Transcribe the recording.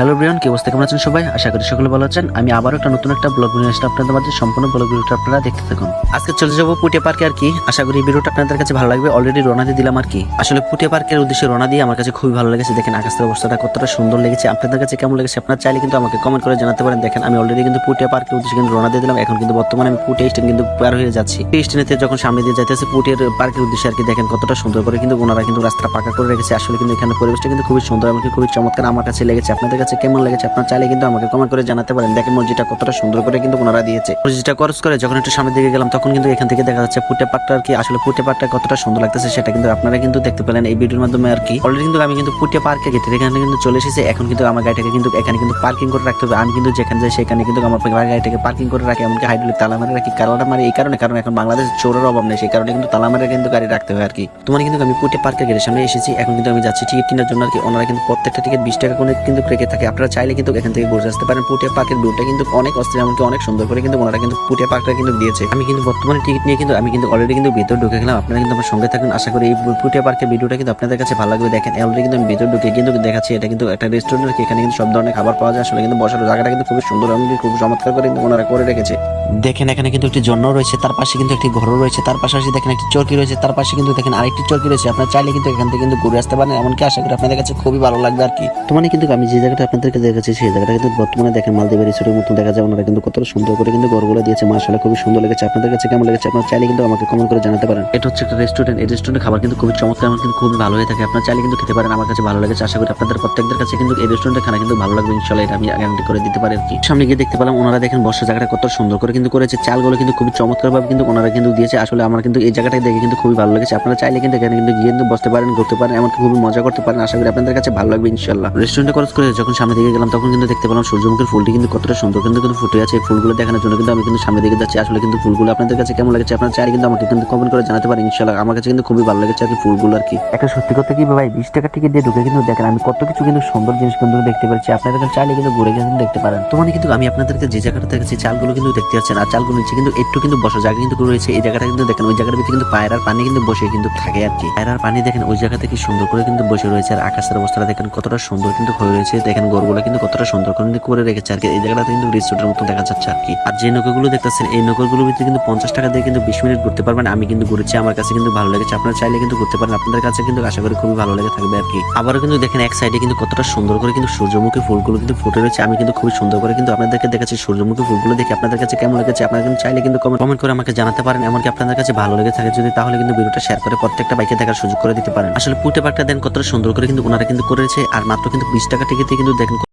Hello Brian, কি অবস্থা, কেমন আছেন সবাই? আশা করি সকলে ভালো আছেন। আমি আবারও একটা নতুন একটা ব্লগ নিয়ে আসলাম আপনাদের মাঝে। সম্পূর্ণ ব্লগ ভিডিওটা আপনারা দেখতে থাকুন। আজকে চলে যাবো পুটিয়া পার্কে আর কি। আশা করি এই ভিডিওটা আপনাদের কাছে ভালো লাগবে। অলরেডি রওনা দিয়ে দিলাম আর কি। আসলে পুটিয়া পার্কের উদ্দেশ্যে রওনা দিয়ে আমার কাছে খুবই ভালো লেগেছে। দেখেন আকাশের অবস্থাটা কতটা সুন্দর লেগেছে। আপনাদের কাছে কেমন লেগেছে আপনারা চাইলে কিন্তু আমাকে কমেন্ট করে জানাতে পারেন। দেখেন আমি অলরেডি কিন্তু পুটিয়া পার্কের উদ্দেশ্যে কিন্তু রওনা দিয়ে দিলাম। এখন কিন্তু বর্তমানে আমি পুটিয়া স্টেশন কিন্তু পার হয়ে যাচ্ছি। এই স্টেশনেতে যখন সামনে দিয়ে যাইতেছে পুটিয়ার পার্কের উদ্দেশ্যে আর কি, দেখেন কতটা সুন্দর করে কিন্তু ওনারা কিন্তু রাস্তা পাকা করে রেখেছে। আসলে কিন্তু এখানে পরিবেশটা কিন্তু খুবই সুন্দর, আমাকে খুবই চমৎকার আমার কাছে লেগেছে। আপনাদের কাছে কেমন লেগেছে আপনারা চাইলে কিন্তু আমাকে কমেন্ট করে জানাতে পারেন। দেখেন মসজিদটা কতটা সুন্দর করে কিন্তু ওনারা দিয়েছে। মসজিদটা ক্রস করে যখন একটু সামনের দিকে গেলাম তখন কিন্তু এখান থেকে দেখা যাচ্ছে পুটিয়া পার্কটা আর কি। আসলে পুটিয়া পার্কটা কতটা সুন্দর লাগতেছে সেটা কিন্তু আপনারা কিন্তু দেখতে পেলেন এই ভিডিওর মাধ্যমে আর কি। অলরেডি কিন্তু আমি কিন্তু পুটিয়া পার্কে গেটের এখানে কিন্তু চলে এসেছি। এখন কিন্তু আমার গাড়িটাকে কিন্তু এখানে কিন্তু পার্কিং করে রাখতে হবে। আমি কিন্তু যেখানে যাই সেখানে কিন্তু আমার গাড়িটাকে পার্কিং করে রাখি, এমনকি হাইড্রোলিক তালা মারে রাখি। কারণটা মানে এই কারণে, কারণ এখন বাংলাদেশে চোরের অভাব নেই, সেই কারণে কিন্তু তালা মারে কিন্তু গাড়ি রাখতে হয় আর কি। তোমার কিন্তু আমি পুটিয়া পার্কের গেটের সামনে এসেছি। এখন কিন্তু আমি যাচ্ছি টিকিট কেনার জন্য আর কি। ওনারা কিন্তু প্রত্যেকটা টিকিট 20 টাকা করে কিন্তু রেখে থাকে। আপনারা চাইলে কিন্তু এখান থেকে ঘুরে আসতে পারেন। পুটিয়া পার্কের ভিউটা কিন্তু অনেক অস্থির, এমনকি অনেক সুন্দর করে কিন্তু ওনারা কিন্তু পুটিয়া পার্কটা কিন্তু দিয়েছে। আমি কিন্তু বর্তমানে টিকিট নিয়ে কিন্তু আমি কিন্তু অলরেডি কিন্তু ভিতর ঢুকে গেলাম। আপনারা কিন্তু আমার সঙ্গে থাকুন। আশা করি এই পুটিয়া পার্কের ভিডিওটা কিন্তু আপনাদের কাছে ভালো লাগবে। দেখেন অলরেডি কিন্তু আমি ভিতর ঢুকে কিন্তু দেখাচ্ছি এটা কিন্তু একটা রেস্টুরেন্ট আর কি। এখানে কিন্তু সব ধরনের খাবার পাওয়া যায়। আসলে কিন্তু বসার জায়গাটা কিন্তু খুবই সুন্দর, এমনকি খুব চমৎকার করে কিন্তু ওনারা করে রেখেছে। দেখেন এখানে কিন্তু একটি ঝর্ণা রয়েছে, তার পাশে কিন্তু একটি ঘরও রয়েছে, তার পাশাপাশি দেখেন একটি চরকি রয়েছে, তার পাশে কিন্তু দেখেন আরেকটি চরকি রয়েছে। আপনারা চাইলে কিন্তু এখান থেকে কিন্তু ঘুরে আসতে পারেন। এমনকি আশা করি আপনাদের কাছে খুবই ভালো লাগবে আর কি। তোমার কিন্তু আমি যে জায়গাটা আপনাদেরকে দেখাচ্ছি সেই জায়গাটা কিন্তু বর্তমানে দেখেন মালদ্বীপের রিসোর্টের মতো দেখা যায়। ওনারা কিন্তু কতটা সুন্দর করে কিন্তু ঘরগুলো দিয়েছে। মাশাআল্লাহ খুবই সুন্দর লেগেছে। আপনাদের কাছে কেমন লেগেছে আপনারা চাইলে কিন্তু আমাকে কমেন্ট করে জানাতে পারেন। এটা হচ্ছে একটা রেস্টুরেন্ট। এই রেস্টুরেন্টের খাবার কিন্তু খুবই চমৎকার, আমার কিন্তু খুবই ভালো হয়ে থাকে। আপনারা চাইলে কিন্তু খেতে পারেন। আমার কাছে ভালো লেগেছে। আশা করি আপনাদের প্রত্যেকদের কাছে কিন্তু এই রেস্টুরেন্টের খানা কিন্তু ভালো লাগবে ইনশাআল্লাহ। এটা আমি গ্যারান্টি করে দিতে পারি আর কি। সামনে গিয়ে দেখতে পেলাম ওনারা দেখেন বসার জায়গাটা কত সুন্দর করে কিন্তু করেছে। চালগুলো কিন্তু খুবই চমৎকার ভাবে কিন্তু ওনারা কিন্তু দিয়েছে। আসলে আমার কিন্তু এই জায়গাটা দেখে কিন্তু খুবই ভালো লেগেছে। আপনারা চাইলে কিন্তু এখানে কিন্তু গিয়ে কিন্তু বসতে পারেন, ঘুরতে পারেন, এমনকি খুবই মজা করতে পারেন। আশা করি আপনাদের কাছে ভালো লাগবে ইনশাআল্লাহ। রেস্টুরেন্টে খরচ করে যখন সামনে দিকে গেলাম তখন কিন্তু দেখতে পেলাম সূর্যমুখীর ফুলটি কিন্তু কতটা সুন্দর কিন্তু ফুটে আছে। এই ফুলগুলো দেখানোর জন্য কিন্তু আমি কিন্তু সামনে দিকে যাচ্ছি। আসলে কিন্তু ফুলগুলো আপনাদের কাছে কেমন লেগেছে আপনারা চাইলে কিন্তু আমাকে কিন্তু কমেন্ট করে জানাতে পারেন ইনশাআল্লাহ। আমার কাছে কিন্তু খুবই ভালো লেগেছে আর কি ফুলগুলো আর কি। একটা সত্যি কথা কি ভাই, 20 টাকা টিকিট দিয়ে ঢুকে কিন্তু দেখেন আমি কত কিছু কিন্তু সুন্দর জিনিস কিন্তু দেখতে পাচ্ছি। আপনারা চাইলে কিন্তু ঘুরে কিন্তু দেখতে পারেন। তো মানে কিন্তু আমি আপনাদেরকে যে জায়গাটা দেখাচ্ছি চালগুলো কিন্তু দেখতে পাচ্ছেন। আর চালগুলো নিচে কিন্তু একটু কিন্তু বসার জায়গা কিন্তু রয়েছে। এই জায়গাটা কিন্তু দেখেন ওই জায়গার ভিতরে কিন্তু পায়রার পানি কিন্তু বসে কিন্তু থাকে আর কি। পায়রার পানি দেখেন ওই জায়গা থেকে সুন্দর করে কিন্তু বসে রয়েছে। আর আকাশের অবস্থাটা দেখেন কতটা সুন্দর কিন্তু হয়ে রয়েছে। দেখেন ঘরগুলো কিন্তু কতটা সুন্দর করে রেখেছে আর কি। এই জায়গাটা কিন্তু রিসোর্টের মতো দেখা যাচ্ছে আর কি। আর যে নৌকাগুলো দেখতেছেন এই নৌকাগুলোর ভিতরে কিন্তু 50 টাকা দিয়ে কিন্তু 20 মিনিট ঘুরতে পারবেন। আমি কিন্তু ঘুরেছি, আমার কাছে কিন্তু ভালো লেগেছে। আপনারা চাইলে কিন্তু ঘুরতে পারেন। আপনাদের কাছে কিন্তু আশা করি খুবই ভালো লেগে থাকবে আর কি। আবারও কিন্তু দেখেন এক সাইডে কিন্তু কতটা সুন্দর করে কিন্তু সূর্যমুখী ফুলগুলো কিন্তু ফুটে রয়েছে। আমি কিন্তু খুবই সুন্দর করে কিন্তু আপনাদেরকে দেখাচ্ছি সূর্যমুখী ফুলগুলো দেখে আপনাদের কাছে কেমন লেগেছে আপনারা কিন্তু চাইলে কিন্তু কমেন্ট করে আমাকে জানাতে পারেন। এমনকি আপনাদের কাছে ভালো লেগে থাকে যদি, তাহলে কিন্তু ভিডিওটা শেয়ার করে প্রত্যেকটা বাইকে দেখার সুযোগ করে দিতে পারেন। আসলে পুটিয়া পার্কটা দেন কতটা সুন্দর করে কিন্তু ওনারা কিন্তু করেছে। আর মাত্র কিন্তু 20 টাকা টিকিটে কিন্তু দেখেন